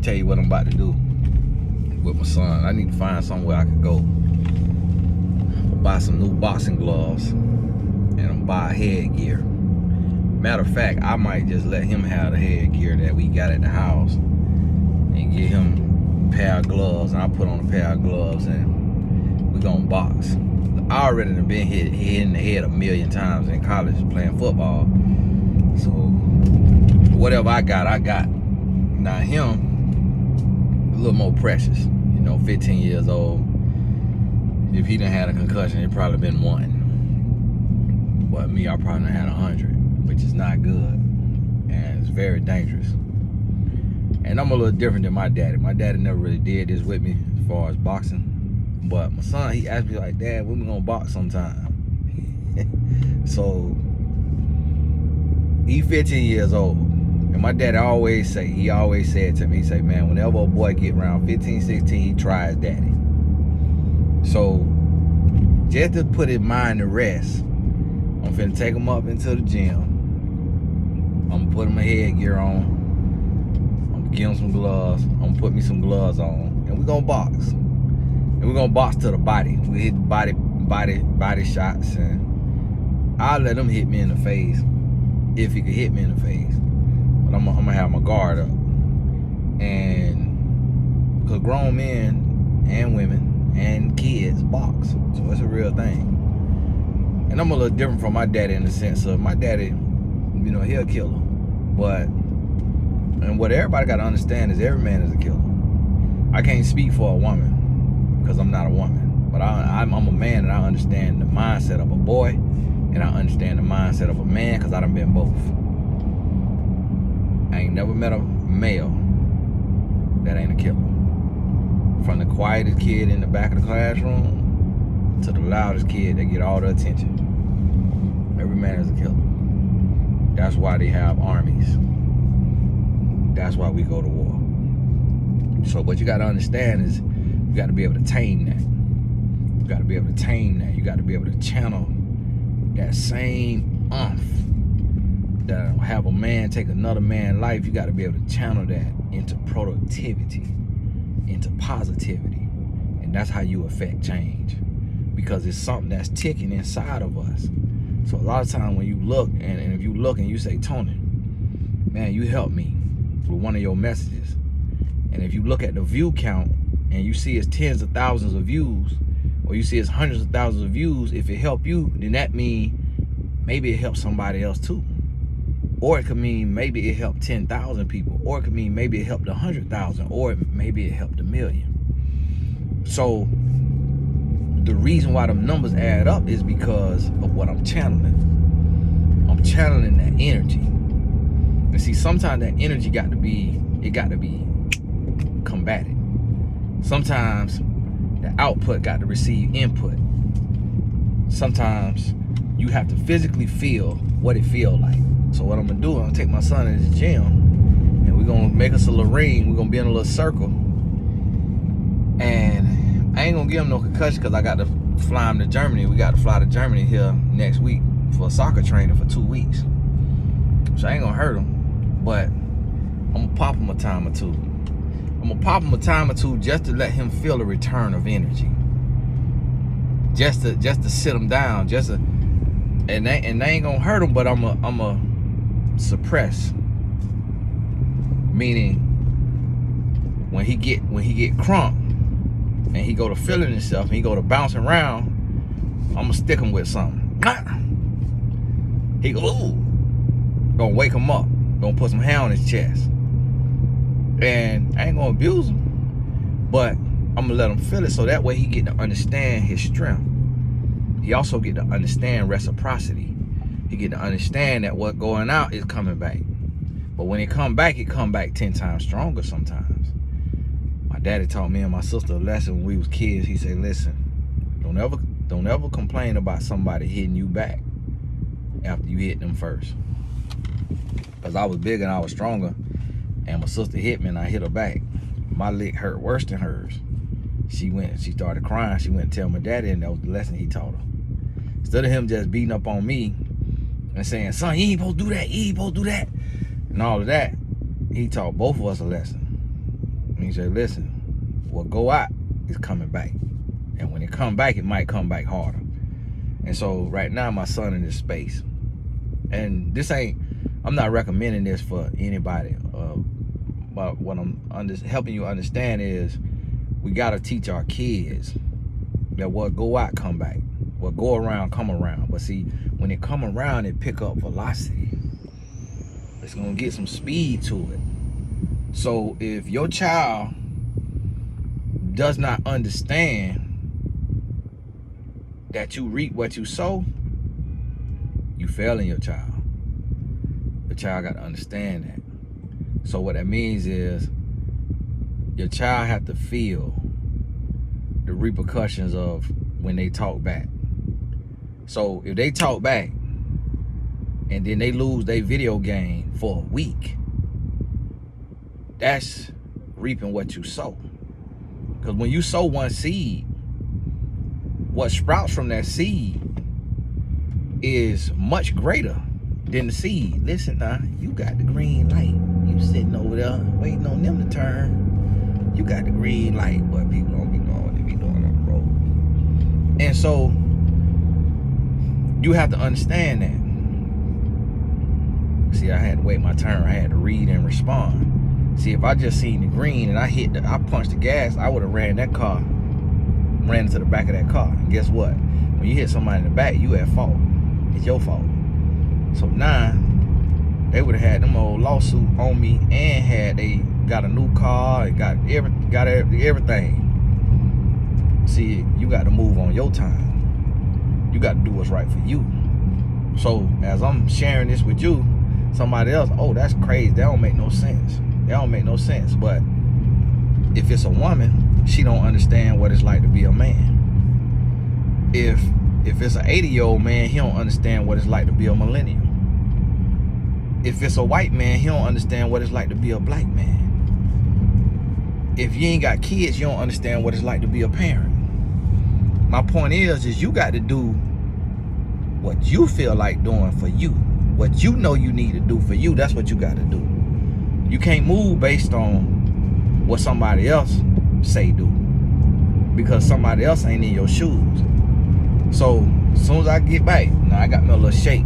tell you what I'm about to do with my son. I need to find somewhere I could go. Buy some new boxing gloves and I'm buy headgear. Matter of fact, I might just let him have the headgear that we got at the house and get him a pair of gloves, and I'll put on a pair of gloves and we're gonna box. I already done been hit in the head a million times in college playing football. So whatever I got. Now him, a little more precious. 15 years old. If he done had a concussion, it probably been one. But me, I probably done had 100, which is not good. And it's very dangerous. And I'm a little different than my daddy. My daddy never really did this with me as far as boxing. But my son, he asked me like, Dad, when we gonna box sometime? So, he 15 years old. And my daddy always said to me, he say, man, whenever a boy get around 15, 16, he tries daddy. So, just to put his mind to rest, I'm finna take him up into the gym. I'm gonna put him a headgear on. I'm gonna give him some gloves. I'm gonna put me some gloves on. And we're gonna box. And we're gonna box to the body. We hit body shots, and I'll let him hit me in the face if he could hit me in the face. But I'm gonna have my guard up. And because grown men and women and kids box, so it's a real thing. And I'm a little different from my daddy in the sense of my daddy, he a killer. And what everybody got to understand is every man is a killer. I can't speak for a woman because I'm not a woman. But I'm a man, and I understand the mindset of a boy, and I understand the mindset of a man because I done been both. I ain't never met a male that ain't a killer. From the quietest kid in the back of the classroom to the loudest kid that get all the attention. Every man is a killer. That's why they have armies. That's why we go to war. So what you got to understand is you got to be able to tame that. You got to be able to tame that. You got to be able to channel that same umph that have a man take another man's life. You got to be able to channel that into productivity, into positivity. And that's how you affect change. Because it's something that's ticking inside of us. So a lot of times when you look, and if you look and you say, Tony, man, you helped me with one of your messages. And if you look at the view count and you see it's tens of thousands of views, or you see it's hundreds of thousands of views, if it helped you, then that means maybe it helped somebody else too. Or it could mean maybe it helped 10,000 people. Or it could mean maybe it helped 100,000. Or maybe it helped 1 million. So the reason why them numbers add up is because of what I'm channeling. I'm channeling that energy. And see, sometimes that energy got to be combated. Sometimes the output got to receive input. Sometimes you have to physically feel what it feels like. So what I'm gonna do, I'm gonna take my son in the gym, and we're gonna make us a little ring. We're gonna be in a little circle, and I ain't gonna give him no concussion because I got to fly him to Germany. We got to fly to Germany here next week for soccer training for 2 weeks. So I ain't gonna hurt him, but I'm gonna pop him a time or two. I'm gonna pop him a time or two just to let him feel a return of energy. Just to sit him down, and they ain't gonna hurt him, but I'm a suppress. Meaning when he get crunk and he go to feeling himself and he go to bouncing around, I'm gonna stick him with something. He go, ooh, gonna wake him up, gonna put some hair on his chest. And I ain't gonna abuse him, but I'm gonna let him feel it so that way he get to understand his strength. He also get to understand reciprocity. He get to understand that what going out is coming back. But when it come back 10 times stronger sometimes. My daddy taught me and my sister a lesson when we was kids. He said, listen, don't ever complain about somebody hitting you back after you hit them first. Because I was bigger and I was stronger, and my sister hit me and I hit her back. My leg hurt worse than hers. She started crying. She went and tell my daddy, and that was the lesson he taught her. Instead of him just beating up on me and saying, son, you ain't supposed to do that, you ain't supposed to do that, and all of that, he taught both of us a lesson. And he said, listen, what go out is coming back. And when it come back, it might come back harder. And so right now, my son in this space. And this ain't, I'm not recommending this for anybody. But what I'm helping you understand is we got to teach our kids that what go out, come back. What go around, come around. But see, when it come around, it pick up velocity. It's going to get some speed to it. So if your child does not understand that you reap what you sow, you failing your child. The child got to understand that. So what that means is your child have to feel the repercussions of when they talk back. So if they talk back and then they lose their video game for a week, that's reaping what you sow. Because when you sow one seed, what sprouts from that seed is much greater than the seed. Listen now, you got the green light. You sitting over there waiting on them to turn. You got the green light, but people don't be doing what they be doing on the road. And so you have to understand that. See, I had to wait my turn. I had to read and respond. See, if I just seen the green and I punched the gas, I would have ran into the back of that car. And guess what? When you hit somebody in the back, you at fault. It's your fault. So now, they would have had them old lawsuit on me and they got a new car and got everything. See, you got to move on your time. You got to do what's right for you. So as I'm sharing this with you, somebody else, oh, that's crazy. That don't make no sense. But if it's a woman, she don't understand what it's like to be a man. If it's an 80-year-old man, he don't understand what it's like to be a millennial. If it's a white man, he don't understand what it's like to be a black man. If you ain't got kids, you don't understand what it's like to be a parent. My point is you got to do what you feel like doing for you. What you know you need to do for you, that's what you got to do. You can't move based on what somebody else say do, because somebody else ain't in your shoes. So as soon as I get back, now I got me a little shake.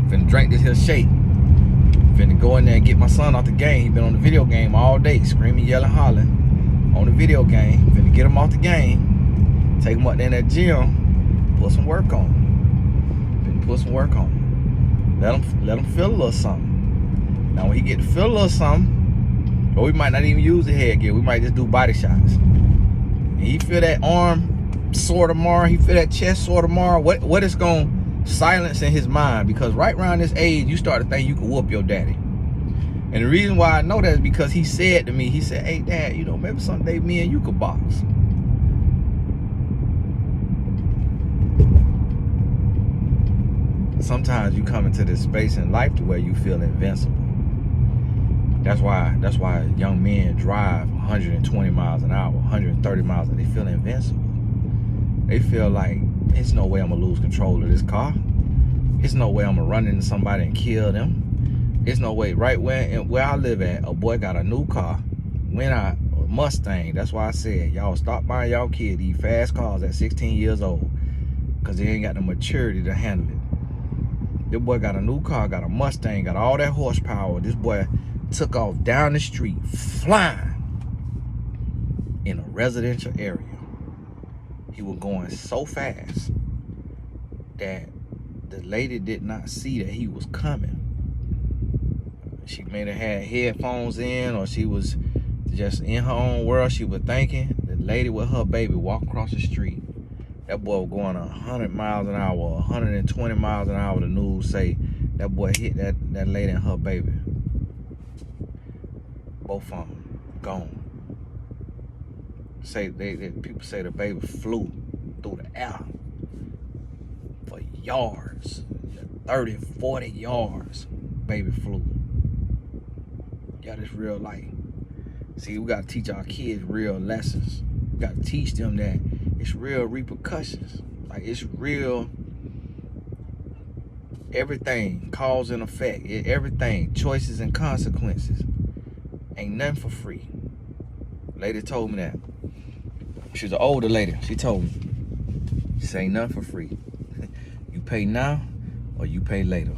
Finna drink this here shake. Finna go in there and get my son off the game. He been on the video game all day, screaming, yelling, hollering on the video game. Finna get him off the game, take him up there in that gym, put some work on him. Finna put some work on him. Let him feel a little something. Now when he get to feel a little something, or we might not even use the headgear, we might just do body shots. And he feel that arm sore tomorrow, he feel that chest sore tomorrow, what is gonna silence in his mind? Because right around this age, you start to think you can whoop your daddy. And the reason why I know that is because he said to me, he said, hey dad, maybe someday me and you could box. Sometimes you come into this space in life to where you feel invincible. That's why young men drive 120 miles an hour, 130 miles, and they feel invincible. They feel like, there's no way I'm gonna lose control of this car. There's no way I'm gonna run into somebody and kill them. There's no way. Right where I live at, a boy got a new car, a Mustang. That's why I said, y'all stop buying y'all kid these fast cars at 16 years old, because they ain't got the maturity to handle it. This boy got a new car, got a Mustang, got all that horsepower. This boy took off down the street, flying in a residential area. He was going so fast that the lady did not see that he was coming. She may have had headphones in, or she was just in her own world. She was thinking. The lady with her baby walked across the street. That boy was going 100 miles an hour, 120 miles an hour. The news say that boy hit that lady and her baby. Both of them gone. People say the baby flew through the air for yards, 30, 40 yards. Baby flew. Yeah, this real life. See, we gotta teach our kids real lessons. We gotta teach them that it's real repercussions. Like, it's real. Everything, cause and effect. Everything, choices and consequences. Ain't nothing for free. Lady told me that. She was an older lady. She told me, this ain't nothing for free. You pay now or you pay later.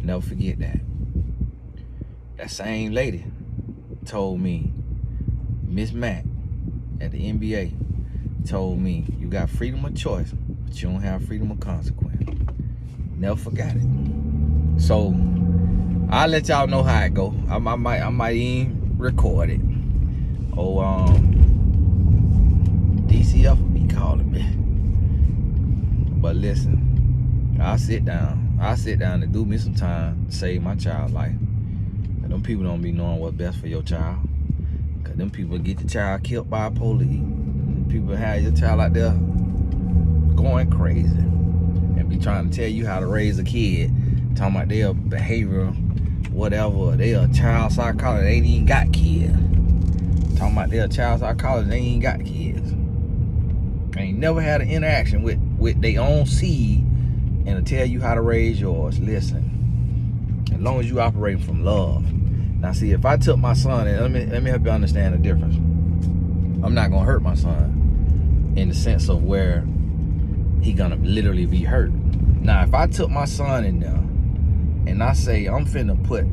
Never forget that. That same lady told me, Miss Mack at the NBA told me, you got freedom of choice, but you don't have freedom of consequence. Never forgot it. So I'll let y'all know how it go. I might even record it. DCF will be calling me. But listen, I'll sit down and do me some time to save my child's life. And them people don't be knowing what's best for your child. Cause them people get your child killed by a police. Them people have your child out there going crazy and be trying to tell you how to raise a kid. Talking about their behavioral, whatever. They a child psychologist. They ain't even got kids. Talking about their child psychologist. They ain't got kids. They ain't never had an interaction with their own seed and to tell you how to raise yours. Listen, as long as you operating from love. Now see, if I took my son, and let me help you understand the difference. I'm not gonna hurt my son in the sense of where he gonna literally be hurt. Now, if I took my son in there and I say I'm finna put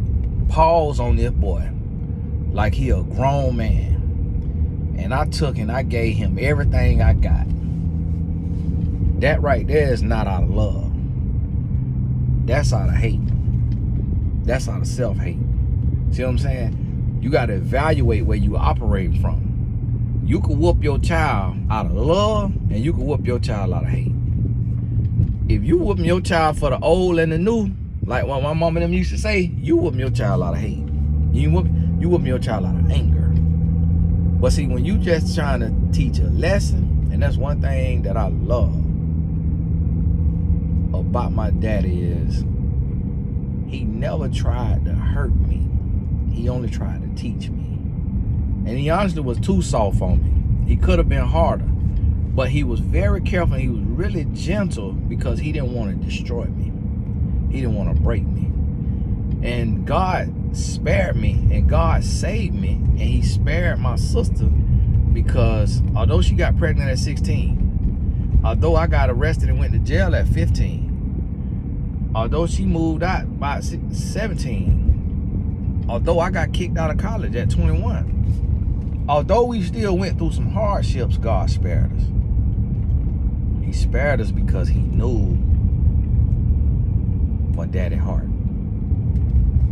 paws on this boy like he a grown man, and I took and I gave him everything I got, that right there is not out of love. That's out of hate. That's out of self-hate. See what I'm saying? You got to evaluate where you operate from. You can whoop your child out of love, and you can whoop your child out of hate. If you whooping your child for the old and the new, like what my mom and them used to say, you whooping your child out of hate. You whooping your child out of anger. But see, when you just trying to teach a lesson, and that's one thing that I love about my daddy is he never tried to hurt me. He only tried to teach me. And he honestly was too soft on me. He could have been harder. But he was very careful. He was really gentle because he didn't want to destroy me. He didn't want to break me. And God spared me and God saved me. And he spared my sister because although she got pregnant at 16, although I got arrested and went to jail at 15, although she moved out by 17, although I got kicked out of college at 21, although we still went through some hardships, God spared us. He spared us because he knew my daddy's heart.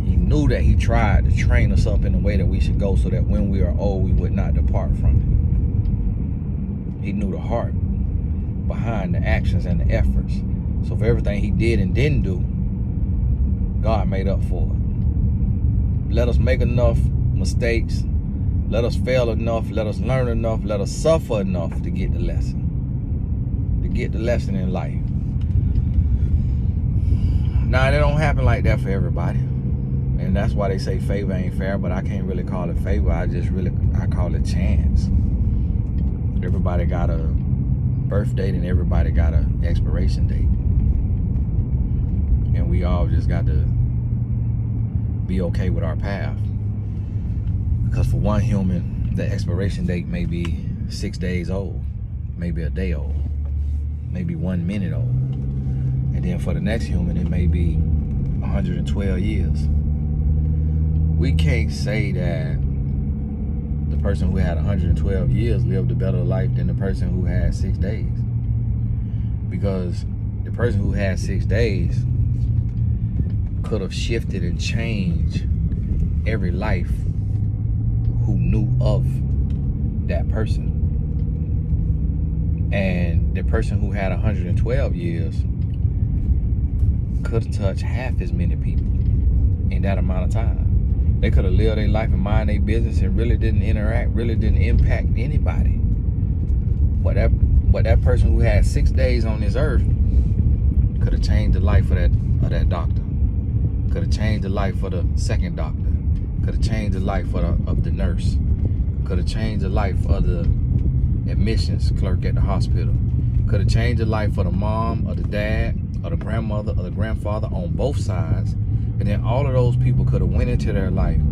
He knew that he tried to train us up in the way that we should go so that when we are old, we would not depart from it. He knew the heart behind the actions and the efforts. So for everything he did and didn't do, God made up for it. Let us make enough mistakes. Let us fail enough. Let us learn enough. Let us suffer enough to get the lesson. To get the lesson in life. Now, it don't happen like that for everybody. And that's why they say favor ain't fair, but I can't really call it favor. I call it chance. Everybody got a birth date and everybody got an expiration date. And we all just got to be okay with our path. Because for one human, the expiration date may be 6 days old, maybe a day old, maybe 1 minute old. And then for the next human, it may be 112 years. We can't say that the person who had 112 years lived a better life than the person who had 6 days. Because the person who had 6 days could have shifted and changed every life who knew of that person. And the person who had 112 years could have touched half as many people in that amount of time. They could have lived their life and mind their business and really didn't interact, really didn't impact anybody. But that person who had 6 days on this earth could have changed the life of that doctor. Could have changed the life of the second doctor. Could have changed the life of the nurse. Could have changed the life of the admissions clerk at the hospital. Could have changed the life of the mom, or the dad, or the grandmother, or the grandfather on both sides. And then all of those people could have went into their life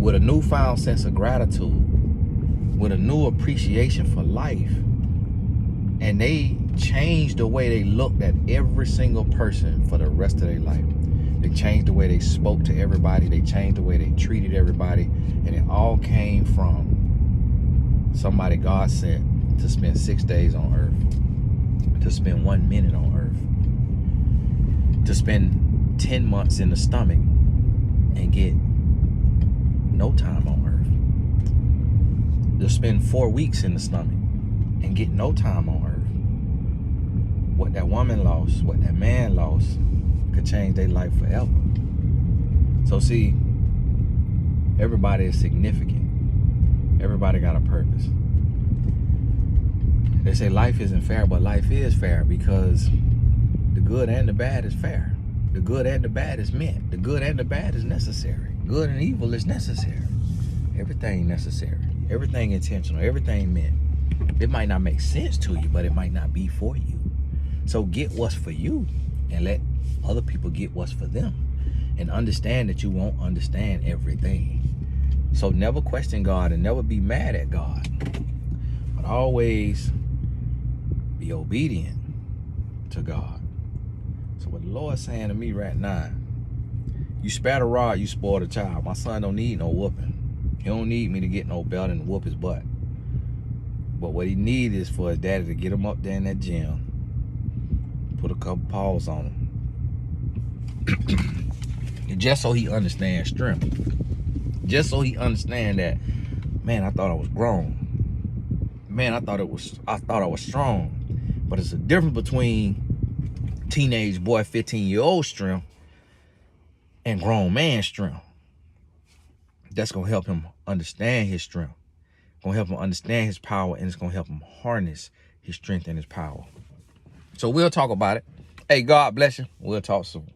with a newfound sense of gratitude, with a new appreciation for life. And they changed the way they looked at every single person for the rest of their life. They changed the way they spoke to everybody. They changed the way they treated everybody. And it all came from somebody God sent to spend 6 days on earth, to spend 1 minute on earth, to spend 10 months in the stomach and get no time on earth, to spend 4 weeks in the stomach and get no time on earth. What that woman lost, what that man lost, could change their life forever. So see, everybody is significant. Everybody got a purpose. They say life isn't fair, but life is fair because the good and the bad is fair. The good and the bad is meant. The good and the bad is necessary. Good and evil is necessary. Everything necessary. Everything intentional. Everything meant. It might not make sense to you, but it might not be for you. So get what's for you and let other people get what's for them. And understand that you won't understand everything. So never question God and never be mad at God. But always be obedient to God. So what the Lord's saying to me right now, you spare the rod, you spoil the child. My son don't need no whooping. He don't need me to get no belt and whoop his butt. But what he needs is for his daddy to get him up there in that gym, put a couple paws on him. Just so he understands strength. Just so he understand that, man, I thought I was grown. Man, I thought I was strong. But it's a difference between teenage boy, 15-year-old strength and grown man strength. That's gonna help him understand his strength. Gonna help him understand his power, and it's gonna help him harness his strength and his power. So we'll talk about it. Hey, God bless you. We'll talk soon.